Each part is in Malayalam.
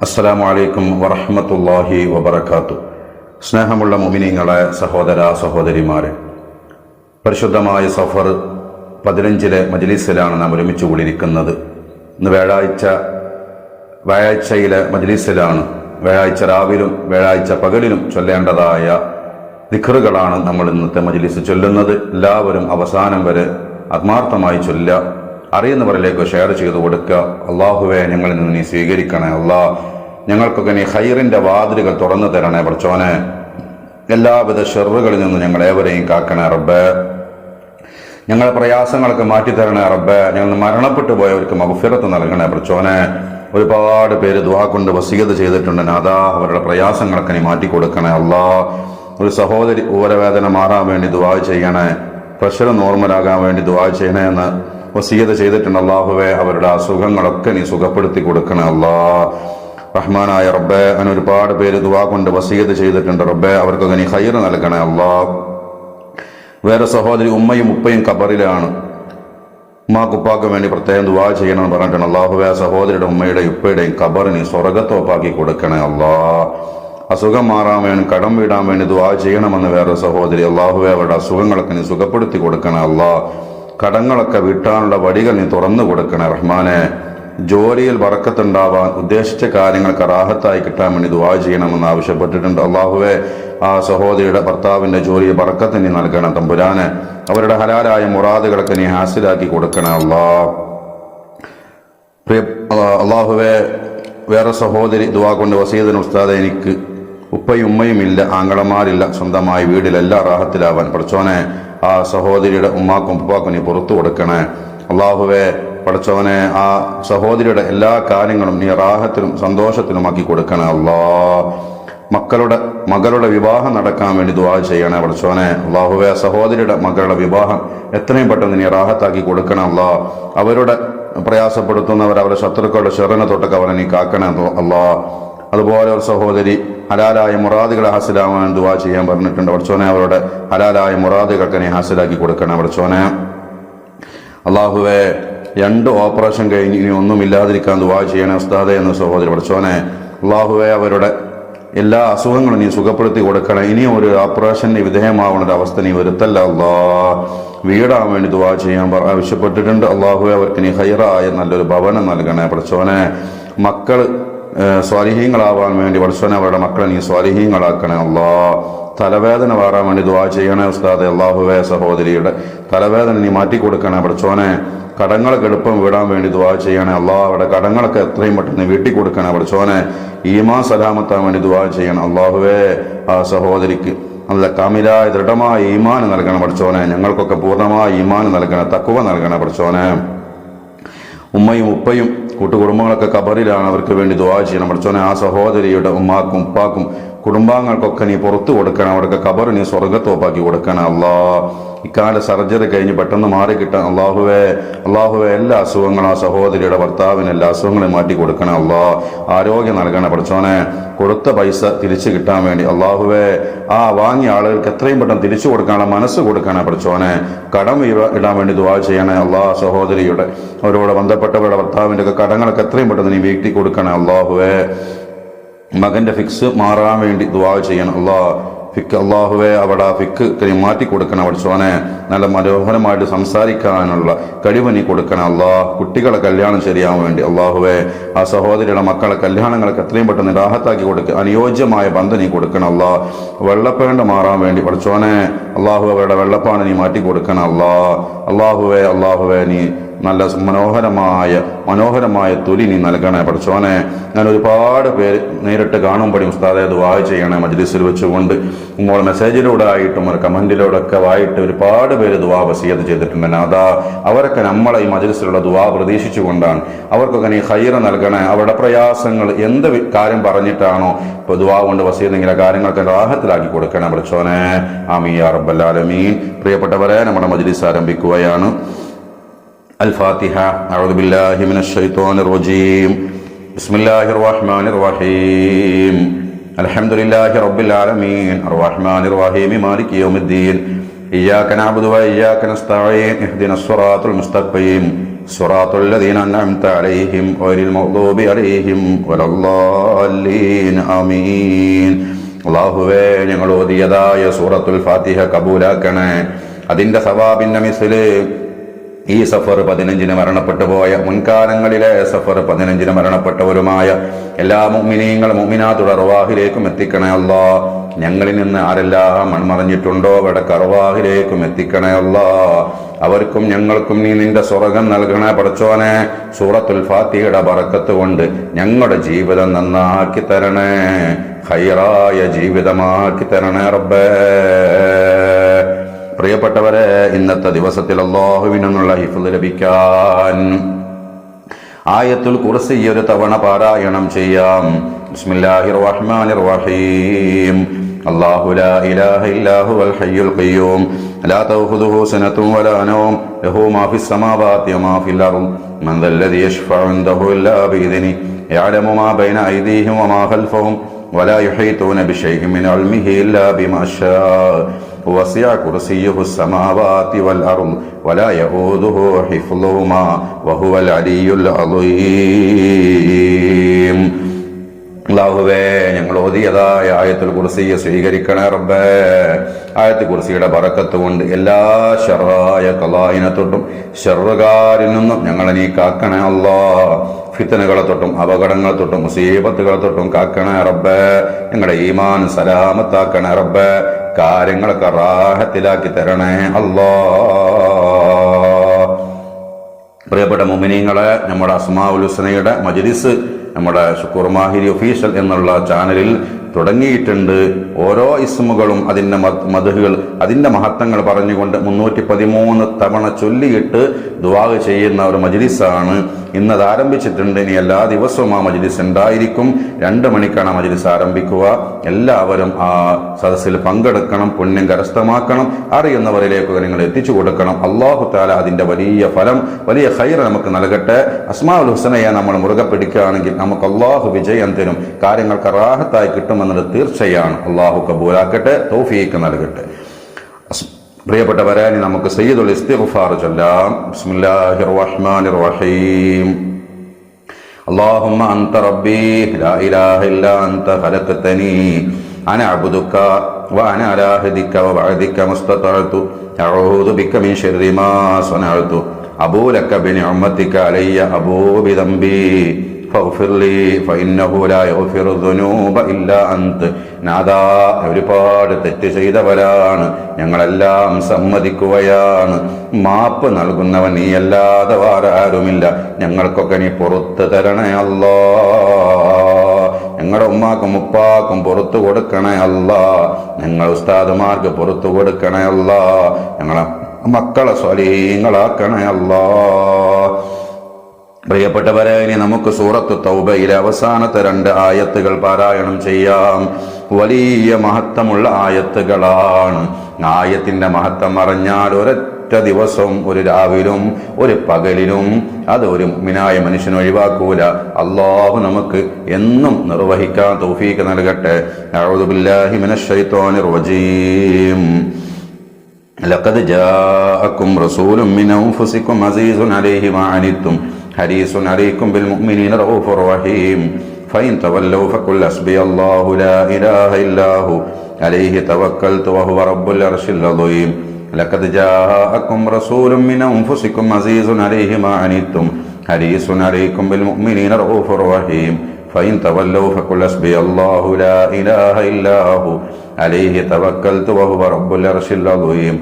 അസ്സലാമു അലൈക്കും വറഹ്മത്തുള്ളാഹി വബറകാതുഹു. സ്നേഹമുള്ള മുഅ്മിനീങ്ങളെ, സഹോദര സഹോദരിമാരെ, പരിശുദ്ധമായ സഫർ 15 മജ്ലിസിലാണ് നാം ഒരുമിച്ച് കൂടിയിരിക്കുന്നത്. ഇന്ന് വ്യാഴാഴ്ചയിലെ മജ്ലിസിലാണ്. വ്യാഴാഴ്ച രാവിലും വ്യാഴാഴ്ച പകലിലും ചൊല്ലേണ്ടതായ ദിക്റുകളാണ് നമ്മൾ ഇന്നത്തെ മജ്ലിസ് ചൊല്ലുന്നത്. എല്ലാവരും അവസാനം വരെ ആത്മാർത്ഥമായി ചൊല്ലുക, അറിയുന്നവരിലേക്ക് ഷെയർ ചെയ്തു കൊടുക്കുക. അള്ളാഹുവെ, ഞങ്ങളിൽ നിന്ന് നീ സ്വീകരിക്കണേ. ഞങ്ങൾക്കൊക്കെ നീ ഖൈറിന്റെ വാതിലുകൾ തുറന്നു തരണേ പടച്ചോനെ. എല്ലാവിധ ഷെറുകളിൽ നിന്ന് ഞങ്ങളേവരെയും കാക്കണേ റബ്ബേ. ഞങ്ങളുടെ പ്രയാസങ്ങളൊക്കെ മാറ്റിത്തരണേ റബ്ബേ. ഞങ്ങൾ മരണപ്പെട്ടു പോയവർക്ക് മഗ്ഫിറത്ത് നൽകണേ പടച്ചോനെ. ഒരുപാട് പേര് ദുആ കൊണ്ട് വസിയത്ത് ചെയ്തിട്ടുണ്ട്. നാദാ, അവരുടെ പ്രയാസങ്ങളൊക്കെ നീ മാറ്റിക്കൊടുക്കണേ അല്ലാ. ഒരു സഹോദരി ഊരവേദന മാറാൻ വേണ്ടി ദുആ ചെയ്യണേ, പ്രഷർ നോർമലാകാൻ വേണ്ടി ദുആ ചെയ്യണേ എന്ന് വസിയത്ത് ചെയ്തിട്ടുണ്ട്. അല്ലാഹുവേ, അവരുടെ അസുഖങ്ങളൊക്കെ നീ സുഖപ്പെടുത്തി കൊടുക്കണേ അല്ലാ. റഹ്മാനായ റബ്ബേ, അങ്ങനെ ഒരുപാട് പേര് ദുആ കൊണ്ട് വസിയത്ത് ചെയ്തിട്ടുണ്ട് റബ്ബേ. അവർക്കൊക്കെ നീ ഖൈർ നൽകണേ അല്ലാ. വേറെ സഹോദരി ഉമ്മയും ഉപ്പയും ഖബറിലാണ്. ഉമ്മാക്കുപ്പാക്ക് വേണ്ടി പ്രത്യേകം ദുആ ചെയ്യണമെന്ന് പറഞ്ഞിട്ടുണ്ട്. അല്ലാഹുവേ, സഹോദരിയുടെ ഉമ്മയുടെയും ഉപ്പയുടെയും ഖബർ നീ സ്വർഗ്ഗത്തോപ്പാക്കി കൊടുക്കണേ അല്ലാ. അസുഖം മാറാൻ വേണ്ടി, കടം വീടാൻ വേണ്ടി ദുആ ചെയ്യണമെന്ന് വേറെ സഹോദരി. അല്ലാഹുവേ, അവരുടെ അസുഖങ്ങളൊക്കെ നീ സുഖപ്പെടുത്തി കൊടുക്കണേ അല്ലാ. കടങ്ങളൊക്കെ വീട്ടാനുള്ള വഴികൾ നീ തുറന്നു കൊടുക്കണേ റഹ്മാനെ. ജോലിയിൽ ബറക്കത്തുണ്ടാവാൻ, ഉദ്ദേശിച്ച കാര്യങ്ങൾക്ക് റാഹത്തായി കിട്ടാൻ വേണ്ടി ദുആ ചെയ്യണമെന്ന് ആവശ്യപ്പെട്ടിട്ടുണ്ട്. അല്ലാഹുവേ, ആ സഹോദരിയുടെ ഭർത്താവിന്റെ ജോലിയിൽ ബറക്കത്ത് നീ നൽകണം തമ്പുരാനെ. അവരുടെ ഹലാലായ മുറാദുകളൊക്കെ നീ ഹാസിലാക്കി കൊടുക്കണേ അല്ലാ. അല്ലാഹുവേ, വേറെ സഹോദരി ദുആ കൊണ്ട് വസീയത്തിന് ഉസ്താദെ, എനിക്ക് ഉപ്പയും ഉമ്മയും ഇല്ല, ആങ്ങളമാരില്ല, സ്വന്തമായി വീടിലെല്ലാം റാഹത്തിലാവാൻ പടച്ചോനെ ആ സഹോദരിയുടെ ഉമ്മാക്കും ഉപ്പാക്കും നീ പുറത്തു കൊടുക്കണേ അല്ലാഹുവേ. പടച്ചോനെ, ആ സഹോദരിയുടെ എല്ലാ കാര്യങ്ങളും നീ റാഹത്തിലും സന്തോഷത്തിലുമാക്കി കൊടുക്കണേ അല്ലാ. മകളുടെ വിവാഹം നടക്കാൻ വേണ്ടി ദുആ ചെയ്യണേ പടച്ചോനെ. അല്ലാഹുവേ, സഹോദരിയുടെ മകളുടെ വിവാഹം എത്രയും പെട്ടെന്ന് നീ റാഹത്താക്കി കൊടുക്കണം അല്ലാ. അവരുടെ പ്രയാസപ്പെടുത്തുന്നവർ, അവരുടെ ശത്രുക്കളുടെ ശരണ തൊട്ടൊക്കെ അവരെ നീ കാക്കണേ അല്ലാ. അതുപോലെ ഒരു സഹോദരി ഹലാലായ മുറാദുകളെ ഹാസിലാവാൻ ദുആ ചെയ്യാൻ പറഞ്ഞിട്ടുണ്ട് പടച്ചോനെ. അവരുടെ ഹലാലായ മുറാദുകളൊക്കെ നീ ഹാസിലാക്കി കൊടുക്കണം പടച്ചോനെ. അല്ലാഹുവേ, 2 ഓപ്പറേഷൻ കഴിഞ്ഞ് ഇനി ഒന്നുമില്ലാതിരിക്കാൻ ദുആ ചെയ്യണേ ഉസ്താദേ എന്ന് സഹോദരി പടച്ചോനെ. അല്ലാഹുവേ, അവരുടെ എല്ലാ അസുഖങ്ങളും നീ സുഖപ്പെടുത്തി കൊടുക്കണം. ഇനിയും ഒരു ഓപ്പറേഷന് വിധേയമാവുന്ന ഒരു അവസ്ഥ നീ വരുത്തല്ല അല്ലാ. വീടാൻ വേണ്ടി ദുആ ചെയ്യാൻ ആവശ്യപ്പെട്ടിട്ടുണ്ട്. അല്ലാഹുവേ, അവർക്ക് നീ ഖൈറായ നല്ലൊരു ഭവനം നൽകണേ പടച്ചോനെ. മക്കള് സ്വാലിഹീങ്ങളാവാൻ വേണ്ടി പടച്ചോനെ, അവരുടെ മക്കളെ നീ സ്വാലിഹീങ്ങളാക്കണേ അല്ലാ. തലവേദന മാറാൻ വേണ്ടി ദുആ ചെയ്യണേ ഉസ്താദെ. അല്ലാഹുവേ, സഹോദരിയുടെ തലവേദന നീ മാറ്റിക്കൊടുക്കണേ പടച്ചോനെ. കടങ്ങളൊക്കെ എളുപ്പം വിടാൻ വേണ്ടി ദുആ ചെയ്യണേ അല്ലാ. അവരുടെ കടങ്ങളൊക്കെ എത്രയും പെട്ടെന്ന് വീട്ടിൽ കൊടുക്കണേ പടച്ചോനെ. ഈമാൻ സലാമത്താൻ വേണ്ടി ദുആ ചെയ്യണം അല്ലാഹുവേ. ആ സഹോദരിക്ക് നല്ല കാമിലായ ദൃഢമായ ഈമാൻ നൽകണം പടച്ചോനെ. ഞങ്ങൾക്കൊക്കെ പൂർണ്ണമായ ഈമാൻ നൽകണേ, തഖ്വ നൽകണേ പടച്ചോനെ. ഉമ്മയും ഉപ്പയും കൂട്ടുകുടുംബങ്ങളൊക്കെ ഖബറിലാണ്, അവർക്ക് വേണ്ടി ദുആ ചെയ്യണം പടച്ചോനെ. ആ സഹോദരിയുടെ ഉമ്മാക്കും ഉപ്പാക്കും കുടുംബാംഗങ്ങൾക്കൊക്കെ നീ പുറത്തു കൊടുക്കണം. അവർക്ക് ഖബർ നീ സ്വർഗ്ഗത്തോപ്പാക്കി കൊടുക്കണം അല്ലാ. ഇക്കാല സർജറി കഴിഞ്ഞ് പെട്ടെന്ന് മാറിക്കിട്ടാൻ അല്ലാഹുവേ, എല്ലാ അസുഖങ്ങളും ആ സഹോദരിയുടെ ഭർത്താവിന് എല്ലാ അസുഖങ്ങളും മാറ്റി കൊടുക്കണം അല്ലാ. ആരോഗ്യം നൽകണേ പടച്ചോനെ. കൊടുത്ത പൈസ തിരിച്ചു കിട്ടാൻ വേണ്ടി അല്ലാഹുവേ, ആ വാങ്ങിയ ആളുകൾക്ക് എത്രയും പെട്ടെന്ന് തിരിച്ചു കൊടുക്കാനുള്ള മനസ്സ് കൊടുക്കണേ പടച്ചോനെ. കടം ഇടാൻ വേണ്ടി ദുആ ചെയ്യണേ അല്ലാ. സഹോദരിയുടെ അവരോട് ബന്ധപ്പെട്ടവരുടെ ഭർത്താവിന്റെ ഒക്കെ കടങ്ങളൊക്കെ എത്രയും പെട്ടെന്ന് നീ വീട്ടി കൊടുക്കണേ അല്ലാഹുവേ. മകന്റെ ഫിക്സ് മാറാൻ വേണ്ടി ദുആ ചെയ്യണം അല്ലാ. അല്ലാഹുവേ, അവിടെ ഫിക്ക് മാറ്റി കൊടുക്കണം പടച്ചോനെ. നല്ല മനോഹരമായിട്ട് സംസാരിക്കാനുള്ള കഴിവ് നീ കൊടുക്കണം അല്ലാ. കുട്ടികളെ കല്യാണം ശരിയാവാൻ വേണ്ടി അല്ലാഹുവേ, ആ സഹോദരിയുടെ മക്കളെ കല്യാണങ്ങളൊക്കെ എത്രയും പെട്ടെന്ന് റാഹത്താക്കി കൊടുക്കുക. അനുയോജ്യമായ ബന്ധം നീ കൊടുക്കണം അല്ലാ. വെള്ളപ്പേണ്ട മാറാൻ വേണ്ടി പടച്ചോനെ അല്ലാഹു, അവരുടെ വെള്ളപ്പാണ് നീ മാറ്റി കൊടുക്കണം അല്ലാ. അല്ലാഹുവേ, നീ നല്ല മനോഹരമായ തൊലി നീ നൽകണേ പടച്ചോനെ. ഞാൻ ഒരുപാട് പേര് നേരിട്ട് കാണുമ്പോഴും ഉസ്താദെ ദുആ ചെയ്യണേ മജ്ലിസിൽ വെച്ചുകൊണ്ട്. നമ്മൾ മെസ്സേജിലൂടെ ആയിട്ടും കമന്റിലൂടെ ഒക്കെ ആയിട്ട് ഒരുപാട് പേര് ദുആ വസിയത്ത് ചെയ്തിട്ടുണ്ട്. അതാ അവരൊക്കെ നമ്മളെ ഈ മജ്ലിസിലുള്ള ദുആ പ്രതീക്ഷിച്ചുകൊണ്ടാണ്. അവർക്കൊക്കെ നീ ഖൈർ നൽകണേ. അവരുടെ പ്രയാസങ്ങൾ എന്ത് കാര്യം പറഞ്ഞിട്ടാണോ ഇപ്പൊ ദുആ കൊണ്ട് വസിയത്തെങ്കിലും കാര്യങ്ങളൊക്കെ റാഹത്തിലാക്കി കൊടുക്കണേ പടച്ചോനെ. ആമീൻ യാ റബ്ബൽ ആലമീൻ. പ്രിയപ്പെട്ടവരെ, നമ്മുടെ മജ്ലിസ് ആരംഭിക്കുകയാണ്. الفاتحة. أعوذ بالله من الشيطان الرجيم. بسم الله الرحمن الرحيم. الحمد لله رب العالمين الرحمن الرحيم مالك يوم الدين. إياك نعبد وإياك نستعين اهدنا الصراط المستقيم സിറാത്തുൽ ലദീന അൻഅംത അലൈഹിം ഗൈറിൽ മഗ്ദൂബി അലൈഹിം വലദ്ദാല്ലീൻ ആമീൻ. അല്ലാഹുവേ, ഞങ്ങൾ ഓതിയതായ സൂറത്തുൽ ഫാത്തിഹ കബൂലാക്കണേ. അതിന്റെ സവാബിന്റെ മിസ്ല് ഈ സഫർ 15 മരണപ്പെട്ടു പോയ, മുൻകാലങ്ങളിലെ സഫർ 15 മരണപ്പെട്ടവരുമായ എല്ലാ മുഅ്മിനീങ്ങളും മുഅ്മിനാത്തുടെ അർവാഹിലേക്കും എത്തിക്കണേ അല്ലാ. ഞങ്ങളിൽ നിന്ന് ആരെല്ലാം മൺമറഞ്ഞിട്ടുണ്ടോ അവരുടെ അർവാഹിലേക്കും എത്തിക്കണേ അല്ലാ. അവർക്കും ഞങ്ങൾക്കും നീ നിന്റെ സ്വർഗം നൽകണേ പടച്ചോനെ. സൂറത്തുൽ ഫാത്തിഹയുടെ ബറക്കത്ത് കൊണ്ട് ഞങ്ങളുടെ ജീവിതം നന്നാക്കി തരണേ, ഖൈറായ ജീവിതമാക്കി തരണേ റബ്ബേ. പ്രിയപ്പെട്ടവരെ, ഇന്നത്തെ ദിവസത്തിൽ അല്ലാഹുവിനുള്ള ഹിഫ്ള് ലഭിക്കാൻ ആയത്തുൽ കുർസി ഒരു തവണ പാരായണം ചെയ്യാം. ബിസ്മില്ലാഹിർ റഹ്മാനിർ റഹീം. അല്ലാഹു ലാ ഇലാഹ ഇല്ലാ ഹുവൽ ഹയ്യുൽ ഖയ്യൂം ലാ തഅഖുദുഹു സനത്തുൻ വലാ നൗം ലഹു മാ ഫിസ് സമാവാതി വമാ ഫിൽ അർദ് മൻ ദല്ലദീ യശ്ഫഉ ഇൻദഹു ഇല്ലാ ബിഇذനിഹി യഅലമു മാ ബൈന അയ്ദീഹിം വമാ ഖൽഫഹും വലാ യുഹീതൂന ബിശൈഇൻ മിൻ ഇൽമിഹി ഇല്ലാ ബിമാ ശാഅ വസിഅ കുർസിയ്യുഹു السماوات والأرض ولا يؤوده حفظهما وهو العلي العظيم. അല്ലാഹുവേ, ഞങ്ങൾ ഓതിയതായ ആയത്തുൽ കുർസിയെ സ്വീകരിക്കണേ റബ്ബേ. ആയത്തുൽ കുർസിയുടെ ബറക്കത്ത് കൊണ്ട് എല്ലാ ശർറായ ഖലായിനെ തൊട്ടും ശർറുകാരിൽ നിന്നും ഞങ്ങളെ നീ കാക്കണേ അല്ലാ. ഫിത്നകളെ തൊട്ടും അപകടങ്ങളെ തൊട്ടും മുസീബത്തുകളെ തൊട്ടും കാക്കണേ റബ്ബേ. ഞങ്ങളുടെ ഈമാൻ സലാമത്താക്കണേ റബ്ബേ. കാര്യങ്ങളൊക്കെ റാഹത്തിലാക്കി തരണേ അല്ലാ. പ്രിയപ്പെട്ട മുഅ്മിനീങ്ങളെ, നമ്മുടെ അസ്മാഉൽ ഹുസ്നയുടെ മജ്ലിസ് നമ്മുടെ ശുക്കൂർ മാഹിരി ഒഫീഷ്യൽ എന്നുള്ള ചാനലിൽ തുടങ്ങിയിട്ടുണ്ട്. ഓരോ ഇസ്മുകളും അതിൻ്റെ മദ്ഹുകൾ, അതിൻ്റെ മഹത്വങ്ങൾ പറഞ്ഞുകൊണ്ട് 313 തവണ ചൊല്ലിയിട്ട് ദുആ ചെയ്യുന്ന ഒരു മജ്ലിസാണ് ഇന്നത് ആരംഭിച്ചിട്ടുണ്ട്. ഇനി എല്ലാ ദിവസവും ആ മജ്ലിസ് ഉണ്ടായിരിക്കും. 2 മണിക്കാണ് ആ മജ്ലിസ് ആരംഭിക്കുക. എല്ലാവരും ആ സദസ്സിൽ പങ്കെടുക്കണം, പുണ്യം കരസ്ഥമാക്കണം, അറിയുന്നവരിലേക്ക് നിങ്ങൾ എത്തിച്ചു കൊടുക്കണം. അല്ലാഹു തആല അതിൻ്റെ വലിയ ഫലം, വലിയ ഖൈർ നമുക്ക് നൽകട്ടെ. അസ്മാഉൽ ഹുസ്നയെ നമ്മൾ മുറുകെ പിടിക്കുകയാണെങ്കിൽ നമുക്ക് അല്ലാഹു വിജയം തരും, കാര്യങ്ങൾക്ക് റാഹത്തായി കിട്ടുമെന്നത് തീർച്ചയാണ്. അല്ലാഹു കബൂലാക്കട്ടെ, തൗഫീഖ് നൽകട്ടെ. പ്രിയപ്പെട്ടവരെ, നമുക്ക് സയ്യിദുൽ ഇസ്തിഗ്ഫാർ ചൊല്ലാം. ബിസ്മില്ലാഹിർ റഹ്മാനിർ റഹീം. അല്ലാഹുമ്മ അൻത റബ്ബി ലാ ഇലാഹ ഇല്ലാ അൻത ഖലഖതനി അന അബ്ദുക വഅന അലാ അഹദിക വവഅദിക മുസ്തതഅതു അഊദു ബിക മിൻ ശർരി മാ സനഅതു അബൂ ലക ബിനിഅമതിക അലയ്യ അബൂ ബിദംബി ഫഗ്ഫിർ ലി ഫഇന്നഹു ലാ യഗ്ഫിറു ദുനൂബ ഇല്ലാ അൻത. നാദാ, ഒരുപാട് തെറ്റ് ചെയ്തവരാണ്, ഞങ്ങളെല്ലാം സമ്മതിക്കുകയാണ്. മാപ്പ് നൽകുന്നവൻ നീ അല്ലാതെ വേറാരുമില്ല. ഞങ്ങൾക്കൊക്കെ നീ പുറത്തു തരണേ അല്ലാ. ഞങ്ങളുടെ ഉമ്മാക്കും ഉപ്പാക്കും പുറത്തു കൊടുക്കണേ അല്ലാ. ഞങ്ങൾ ഉസ്താദുമാർക്ക് പുറത്തു കൊടുക്കണേ അല്ലാ. ഞങ്ങളെ മക്കളെ സ്വലീങ്ങളാക്കണേ അല്ലാ. പ്രിയപ്പെട്ടവരെ, ഇനി നമുക്ക് സൂറത്ത് തൗബയിലെ അവസാനത്തെ 2 ആയത്തുകൾ പാരായണം ചെയ്യാം. വലിയ മഹത്വമുള്ള ആയത്തുകളാണ്. ആയത്തിന്റെ മഹത്വം അറിഞ്ഞാൽ ഒരൊറ്റ ദിവസം, ഒരു രാവിലും ഒരു പകലിലും അത് ഒരു മുഅ്മിനായ മനുഷ്യൻ ഒഴിവാക്കൂല. അല്ലാഹു നമുക്ക് എന്നും നിർവഹിക്കാൻ തൗഫീഖ് നൽകട്ടെ. അഊദു ബില്ലാഹി മിനശ് ശൈത്വാനിർ റജീം. ലഖദ് ജാഅക്കും റസൂലുൻ മിൻ അൻഫുസികും അസീസുൻ അലൈഹി മാ അനിത്തും ഹരീസുൻ അലൈക്കും ബിൽ മുഅ്മിനീന റഊഫുർ റഹീം. ഫഇൻ തവല്ലൗ ഫഖുൽ ഹസ്ബിയല്ലാഹു ലാ ഇലാഹ ഇല്ലാഹു അലൈഹി തവക്കൽതു വഹുവ റബ്ബുൽ അർശിൽ അദീം. ലഖദ് ജാഅക്കും റസൂലുൻ മിൻ അൻഫുസികും അസീസുൻ അലൈഹി മാ അനിത്തും ഹരീസുൻ അലൈക്കും ബിൽ മുഅ്മിനീന റഊഫുർ റഹീം. ഫഇൻ തവല്ലൗ ഫഖുൽ ഹസ്ബിയല്ലാഹു ലാ ഇലാഹ ഇല്ലാഹു അലൈഹി തവക്കൽതു വഹുവ റബ്ബുൽ അർശിൽ അദീം.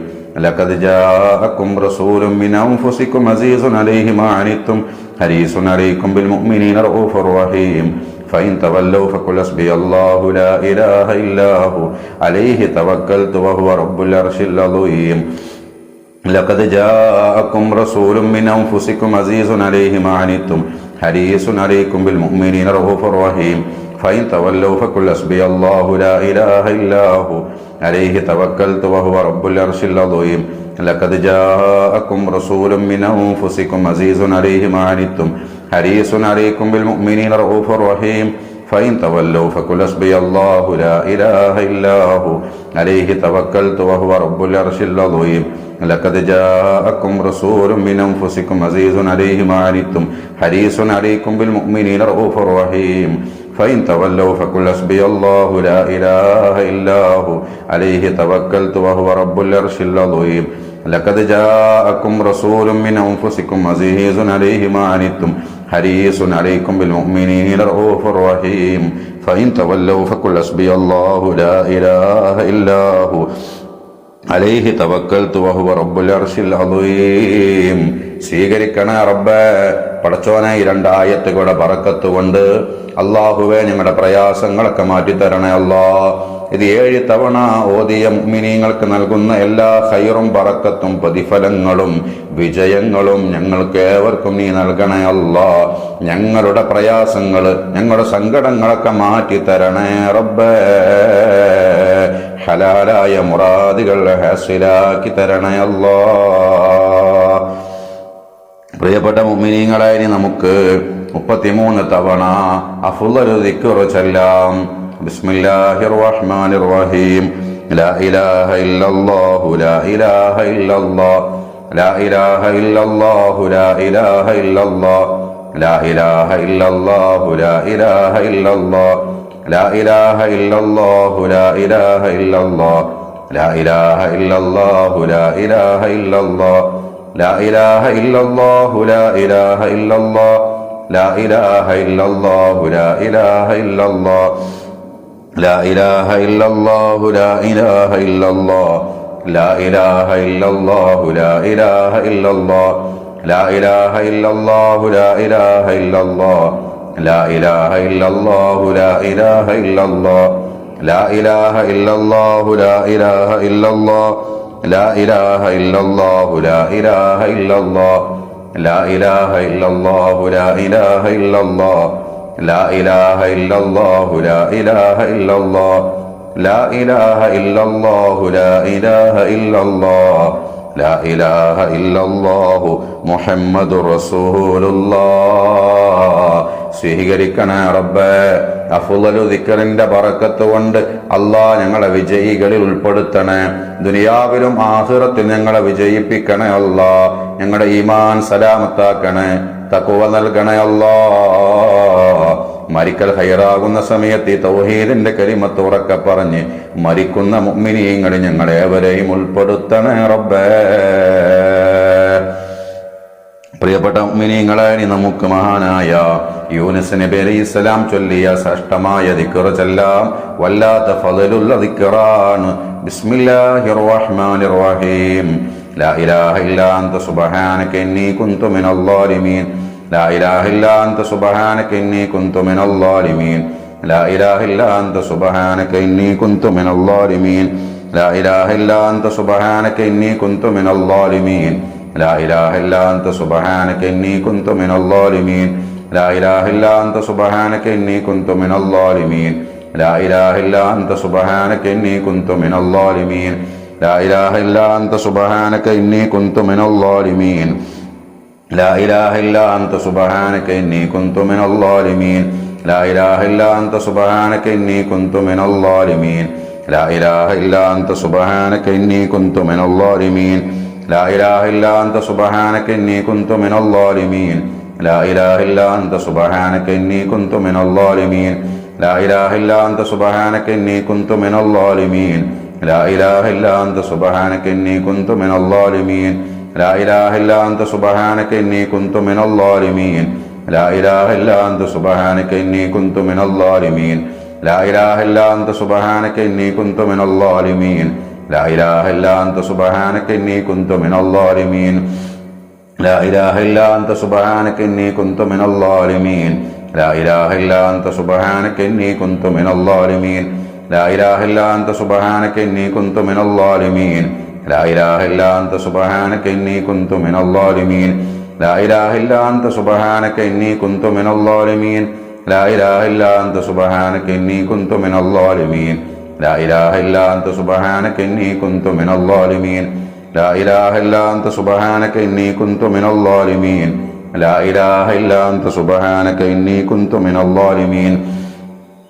لقد جاءكم رسول من أنفسكم عزيز عليه ما عنتم حريص عليكم بالمؤمنين رؤوف رحيم. فإن تولوا فقل حسبي الله لا إله إلا هو عليه توكلت وهو رب العرش العظيم. لقد جاءكم رسول من أنفسكم عزيز عليه ما عنتم حريص عليكم بالمؤمنين رؤوف رحيم. فإن تولوا فقل حسبي الله لا إله إلا هو عليه توكلت وهو رب العرش العظيم. لقد جاءكم رسول من أنفسكم عزيز عليه ما عنتم حريص عليكم بالمؤمنين رؤوف رحيم. فإن تولوا فقل حسبي الله لا إله إلا هو عليه توكلت وهو رب العرش العظيم لقد جاءكم رسول من أنفسكم عزيز عليه ما عنتم حريص عليكم بالمؤمنين رؤوف رحيم فإن تولوا فقل حسبي الله لا إله إلا هو عليه توكلت وهو رب العرش العظيم لقد جاءكم رسول من أنفسكم عزيز عليه ما عنتم حريص عليكم بالمؤمنين رؤوف رحيم فإن تولوا فقل حسبي الله لا إله إلا هو عليه توكلت وهو رب العرش العظيم. സ്വീകരിക്കണേ റബ്ബേ. പടച്ചോനെ, ഈ രണ്ടായത്തുകളുടെ ബറക്കത്ത് കൊണ്ട് അല്ലാഹുവേ ഞങ്ങളുടെ പ്രയാസങ്ങളൊക്കെ മാറ്റിത്തരണേ അല്ലാ. ഇത് 7 തവണ ഓതിയ മുഅ്മിനീങ്ങൾക്ക് നൽകുന്ന എല്ലാ ഖൈറും ബറക്കത്തും പ്രതിഫലങ്ങളും വിജയങ്ങളും ഞങ്ങൾക്ക് ഏവർക്കും നീ നൽകണേ അല്ലാ. ഞങ്ങളുടെ പ്രയാസങ്ങൾ, ഞങ്ങളുടെ സങ്കടങ്ങളൊക്കെ മാറ്റിത്തരണേ റബ്ബേ. ഹലാലായ മുറാദുകൾ ഹാസിലാക്കി തരണേ അല്ലാ. പ്രിയപ്പെട്ട മുഅ്മിനീങ്ങളെ, ഇനി നമുക്ക് 33 തവണ അഫ്ളലു ദിക്ർ ചൊല്ലാം. ബിസ്മില്ലാഹിർ റഹ്മാനിർ റഹീം. ലാ ഇലാഹ ഇല്ലല്ലാഹു ലാ ഇലാഹ ഇല്ലല്ലാഹ് ലാ ഇലാഹ ഇല്ലല്ലാഹു ലാ ഇലാഹ ഇല്ലല്ലാഹ് ലാ ഇലാഹ ഇല്ലല്ലാഹു ലാ ഇലാഹ ഇല്ലല്ലാഹ് ലാ ഇലാഹ ഇല്ലല്ലാഹു ലാ ഇലാഹ ഇല്ലല്ലാഹ് ലാ ഇലാഹ ഇല്ലല്ലാഹു ലാ ഇലാഹ ഇല്ലല്ലാഹ് ലാ ഇലാഹ ഇല്ലല്ലാഹു ലാ ഇലാഹ ഇല്ലല്ലാഹ് ലാ ഇലാഹ ഇല്ലല്ലാഹു ലാ ഇലാഹ ഇല്ലല്ലാഹ് ലാ ഇലാഹ ഇല്ലല്ലാഹു ലാ ഇലാഹ ഇല്ലല്ലാഹ് ലാ ഇലാഹ ഇല്ലല്ലാഹു ലാ ഇലാഹ ഇല്ലല്ലാഹ് ലാ ഇലാഹ ഇല്ലല്ലാഹു ലാ ഇലാഹ ഇല്ലല്ലാഹ് ലാ ഇലാഹ ഇല്ലല്ലാഹു ലാ ഇലാഹ ഇല്ലല്ലാഹ് ലാ ഇലാഹ ഇല്ലല്ലാഹു ലാ ഇലാഹ ഇല്ലല്ലാഹ് ലാ ഇലാഹ ഇല്ലല്ലാഹു ലാ ഇലാഹ ഇല്ലല്ലാഹ് ലാ ഇലാഹ ഇല്ലല്ലാഹു ലാ ഇലാഹ ഇല്ലല്ലാഹ് ലാ ഇലാഹ ഇല്ലല്ലാഹു ലാ ഇലാഹ ഇല്ലല്ലാഹ് ലാ ഇലാഹ ഇല്ലല്ലാഹു ലാ ഇലാഹ ഇല്ലല്ലാഹ് ലാ ഇലാഹ ഇല്ലല്ലാഹു മുഹമ്മദുർ റസൂലുള്ളാഹ്. സ്വീകരിക്കണേ റബ്ബേ. അഫ്ളലു ദിക്റിന്റെ ബറക്കത്ത് കൊണ്ട് അല്ലാഹ് ഞങ്ങളെ വിജയികളിൽ ഉൾപ്പെടുത്തണേ. ദുനിയാവിലും ആഖിറത്തിൽ ഞങ്ങളെ വിജയിപ്പിക്കണേ അല്ലാഹ്. ഞങ്ങളുടെ ഈമാൻ സലാമത്താക്കണേ, തഖ്വ നൽകണേ അല്ലാഹ്. മരിക്കൽ ഹൈറാകുന്ന സമയത്ത് ഈ തൗഹീദിന്റെ കലിമത്ത് ഉറക്കെ പറഞ്ഞ് മരിക്കുന്ന മുഅ്മിനീങ്ങളിൽ ഞങ്ങളേവരെയും ഉൾപ്പെടുത്തണേ റബ്ബേ. പ്രിയപ്പെട്ട മുഅ്മിനീങ്ങളെ, ഇനി നമുക്ക് മഹാനായ യൂനുസ് നബി അലൈഹിസ്സലാം ചൊല്ലിയ ശ്രേഷ്ഠമായ ദിക്ർ ചൊല്ലാം. വല്ലാത്ത ഫളലുള്ള ദിക്റാണ്. ബിസ്മില്ലാഹിർ റഹ്മാനിർ റഹീം. ലാ ഇലാഹ ഇല്ലാ അൻത സുബ്ഹാനക ഇന്നി കുൻതു മിനൽ ളാലിമീൻ. ലാ ഇലാഹ ഇല്ലാ അൻത സുബ്ഹാനക ഇന്നി കുൻതു മിനൽ ളാലിമീൻ. ലാ ഇലാഹ ഇല്ലാ അൻത സുബ്ഹാനക ഇന്നി കുൻതു മിനൽ ളാലിമീൻ. ലാ ഇലാഹ ഇല്ലാ അൻത സുബ്ഹാനക ഇന്നി കുൻതു മിനൽ ളാലിമീൻ. ലാ ഇലാഹ ഇല്ലാ അൻത സുബ്ഹാനക ഇന്നി കുൻതു മിനൽ ളാലിമീൻ. ലാ ഇലാഹ ഇല്ലാ അൻത സുബ്ഹാനക ഇന്നി കുൻതു മിനൽ ളാലിമീൻ. ലാ ഇലാഹ ഇല്ലാ അൻത സുബ്ഹാനക ഇന്നി കുൻതു മിനൽ ളാലിമീൻ. ലാ ഇലാഹ ഇല്ലാ അൻത സുബ്ഹാനക ഇന്നി കുൻതു മിനൽ ളാലിമീൻ. ലാ ഇലാഹ ഇല്ലാ അൻത സുബ്ഹാനക ഇന്നി കുൻതു മിനൽ ളാലിമീൻ. ലാ ഇലാഹ ഇല്ലാ അൻത സുബ്ഹാനക ഇന്നി കുൻതു മിനൽ ളാലിമീൻ. ലാ ഇലാഹ ഇല്ലാ അൻത സുബ്ഹാനക ഇന്നി കുൻതു മിനൽ ളാലിമീൻ. ലാ ഇലാഹ ഇല്ലാ അൻത സുബ്ഹാനക ഇന്നി കുൻതു മിനൽ ളാലിമീൻ. ലാ ഇലാഹ ഇല്ലാ അൻത സുബ്ഹാനക ഇന്നി കുൻതു മിനൽ ളാലിമീൻ. ലാ ഇലാഹ ഇല്ലാ അൻത സുബ്ഹാനക ഇന്നി കുൻതു മിനൽ ളാലിമീൻ. ലാ ഇലാഹ ഇല്ലാ അൻത സുബ്ഹാനക ഇന്നി കുൻതു മിനൽ ളാലിമീൻ. ലാ ഇലാഹ ഇല്ലാ അൻത സുബ്ഹാനക ഇന്നി കുൻതു മിനൽ ളാലിമീൻ. ലാ ഇലാഹ ഇല്ലാ അൻത സുബ്ഹാനക ഇന്നി കുൻതു മിനൽ ളാലിമീൻ. ലാ ഇലാഹ ഇല്ലാ അൻത സുബ്ഹാനക ഇന്നി കുൻതു മിനൽ ളാലിമീൻ. ലാ ഇലാഹ ഇല്ലാ അൻത സുബ്ഹാനക ഇന്നി കുൻതു മിനൽ ളാലിമീൻ. ലാ ഇലാഹ ഇല്ലാ അൻത സുബ്ഹാനക ഇന്നി കുൻതു മിനൽ ളാലിമീൻ. ലാ ഇലാഹ ഇല്ലാ അൻത സുബ്ഹാനക ഇന്നി കുൻതു മിനൽ ളാലിമീൻ. ലാ ഇലാഹ ഇല്ലാ അൻത സുബ്ഹാനക ഇന്നി കുൻതു മിനൽ ളാലിമീൻ. ലാ ഇലാഹ ഇല്ലാ അൻത സുബ്ഹാനക ഇന്നി കുൻതു മിനൽ ളാലിമീൻ. ലാ ഇലാഹ ഇല്ലാ അൻത സുബ്ഹാനക ഇന്നി കുൻതു മിനൽ ളാലിമീൻ. ലാ ഇലാഹ ഇല്ലാ അൻത സുബ്ഹാനക ഇന്നി കുൻതു മിനൽ ളാലിമീൻ. ലാ ഇലാഹ ഇല്ലാ അൻത സുബ്ഹാനക ഇന്നി കുൻതു മിനൽ ളാലിമീൻ. ലാ ഇലാഹ ഇല്ലാ അൻത സുബ്ഹാനക ഇന്നി കുൻതു മിനൽ ളാലിമീൻ. ലാ ഇലാഹ ഇല്ലാ അൻത സുബ്ഹാനക ഇന്നി കുൻതു മിനൽ ളാലിമീൻ.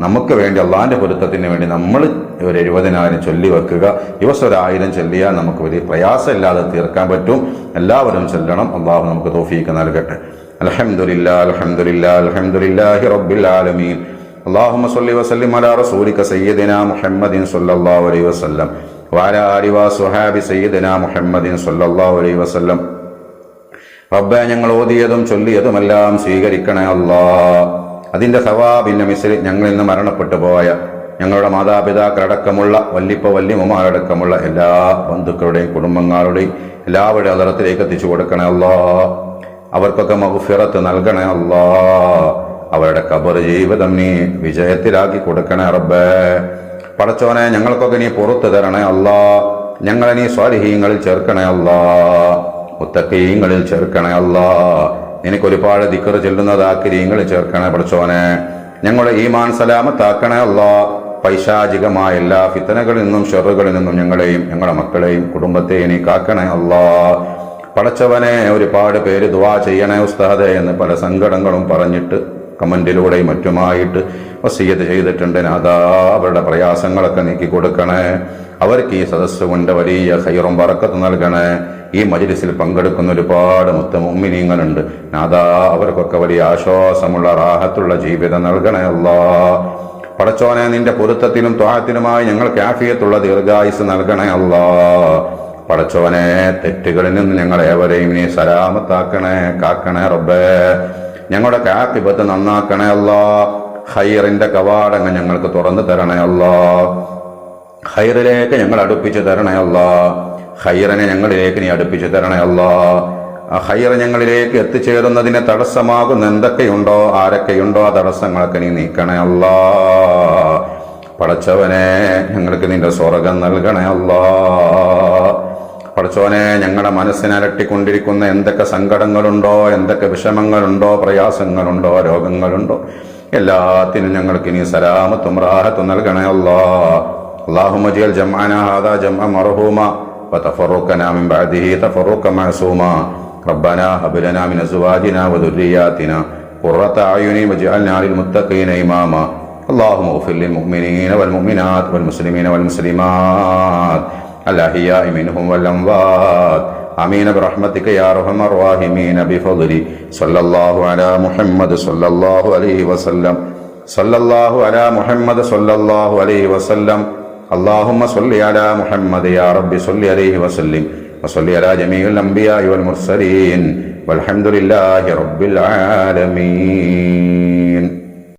നമുക്ക് വേണ്ടി അള്ളാഹിന്റെ പൊരുത്തത്തിന് വേണ്ടി നമ്മൾ ഒരു 70,000 ചൊല്ലി വെക്കുക. ദിവസം 1,000 ചൊല്ലിയാൽ നമുക്ക് വലിയ പ്രയാസമില്ലാതെ തീർക്കാൻ പറ്റും. എല്ലാവരും ചൊല്ലണം. അള്ളാഹു നമുക്ക് തൗഫീഖ് നൽകട്ടെ. അൽഹംദുലില്ലാഹി അൽഹംദുലില്ലാഹി അൽഹംദുലില്ലാഹി റബ്ബിൽ ആലമീൻ. اللهم صل وسلم على رسولك سيدنا محمد صلى الله عليه وسلم وعلى آله وصحبه سيدنا محمد صلى الله عليه وسلم. റബ്ബേ, ഞങ്ങൾ ഓതിയതും ചൊല്ലിയതുമെല്ലാം സ്വീകരിക്കണേ അല്ലാ. അതിന്റെ സവാബിന്റെ മിസ്രി ഞങ്ങളിൽ നിന്ന് മരണപ്പെട്ടു പോയ ഞങ്ങളുടെ മാതാപിതാക്കളടക്കമുള്ള വല്ലിപ്പ വല്യമ്മമാരടക്കമുള്ള എല്ലാ ബന്ധുക്കളുടെയും കുടുംബങ്ങളുടെയും എല്ലാവരുടെ ഹദറത്തിലേക്ക് എത്തിച്ചു കൊടുക്കണേ അല്ലാ. അവർക്കൊക്കെ മഗ്ഫിറത്ത് നൽകണേ അല്ലാ. അവരുടെ ഖബർ ജീവിതം നീ വിജയത്തിലാക്കി കൊടുക്കണേ റബ്ബേ. പടച്ചോനെ, ഞങ്ങൾക്കൊക്കെ നീ പുറത്തു തരണേ അല്ലാ. ഞങ്ങളെ നീ സ്വാലിഹീങ്ങളിൽ ചേർക്കണേ അല്ലാ. മുത്തഖീങ്ങളിൽ ചേർക്കണേ അല്ലാ. നിനക്കൊരുപാട് ദിക്ർ ചെല്ലുന്നതാക്കിരീങ്ങളിൽ ചേർക്കണേ പടച്ചോനെ. ഞങ്ങളുടെ ഈമാൻ സലാമത്താക്കണേ അല്ലാ. പൈശാചികമായ എല്ലാ ഫിത്തനകളിൽ നിന്നും ഷെറുകളിൽ നിന്നും ഞങ്ങളെയും ഞങ്ങളുടെ മക്കളെയും കുടുംബത്തെയും നീ കാക്കണേ അല്ലാ. പടച്ചവനെ, ഒരുപാട് പേര് ദുആ ചെയ്യണേ ഉസ്താദേ എന്ന് പല സങ്കടങ്ങളും പറഞ്ഞിട്ട് കമന്റിലൂടെയും മറ്റുമായിട്ട് വസിയ്യത്ത് ചെയ്തിട്ടുണ്ട്. നാഥാ, അവരുടെ പ്രയാസങ്ങളൊക്കെ നീക്കി കൊടുക്കണേ. അവർക്ക് ഈ സദസ്സ് കൊണ്ട് വലിയ ഖൈറും ബറക്കത്ത് നൽകണേ. ഈ മജ്ലിസിൽ പങ്കെടുക്കുന്ന ഒരുപാട് മുഅ്മിനീങ്ങളുണ്ട്. നാഥാ, അവർക്കൊക്കെ വലിയ ആശ്വാസമുള്ള റാഹത്തുള്ള ജീവിതം നൽകണേ അല്ലാ. പടച്ചോനെ, നിന്റെ പൊരുത്തത്തിനും ത്വാഅത്തിനുമായി ഞങ്ങൾക്ക് ആഫിയത്തുള്ള ദീർഘായുസ് നൽകണേ അല്ലാ. പടച്ചോനെ, തെറ്റുകളിൽ നിന്ന് ഞങ്ങളേവരെയും നീ സലാമത്താക്കണേ, കാക്കണേ റബ്ബേ. ഞങ്ങളുടെ ആഖിബത്ത് നന്നാക്കണേ അല്ലാ. ഖൈറിന്റെ കവാടങ്ങൾ ഞങ്ങൾക്ക് തുറന്നു തരണേ അല്ലാ. ഖൈറിലേക്ക് ഞങ്ങൾ അടുപ്പിച്ചു തരണേ അല്ലാ. ഖൈറിനെ ഞങ്ങളിലേക്ക് നീ അടുപ്പിച്ചു തരണേ അല്ലാ. ഖൈർ ഞങ്ങളിലേക്ക് എത്തിച്ചേരുന്നതിന് തടസ്സമാകുന്ന എന്തൊക്കെയുണ്ടോ ആരൊക്കെയുണ്ടോ ആ തടസ്സങ്ങളൊക്കെ നീ നീക്കണേ അല്ലാ. പടച്ചവനെ, ഞങ്ങൾക്ക് നിന്റെ സ്വർഗം നൽകണേ അല്ലാ. പടച്ചോനെ, ഞങ്ങളുടെ മനസ്സിനലട്ടിക്കൊണ്ടിരിക്കുന്ന എന്തൊക്കെ സങ്കടങ്ങളുണ്ടോ, എന്തൊക്കെ വിഷമങ്ങളുണ്ടോ, പ്രയാസങ്ങളുണ്ടോ, രോഗങ്ങളുണ്ടോ, എല്ലാത്തിനും ഞങ്ങൾക്ക് നീ സലാമത്തും റാഹത്തും നൽകണേ അല്ലാ. اللهم اجعل جمعنا هذا جمعا مرحوما وتفرقنا من بعده تفرقا معصوما. ربنا هب لنا من ازواجنا وذرياتنا قرة اعين واجعلنا للمتقين اماما. اللهم اغفر للمؤمنين والمؤمنات والمسلمين والمسلمات الأحياء منهم والأموات. آمين برحمتك يا أرحم الراحمين. بفضل صلى الله على محمد صلى الله عليه وسلم. صلى الله على محمد صلى الله عليه وسلم. اللهم صل على محمد يا رب صل عليه وسلم وصل على جميع الأنبياء والمرسلين والحمد لله رب العالمين.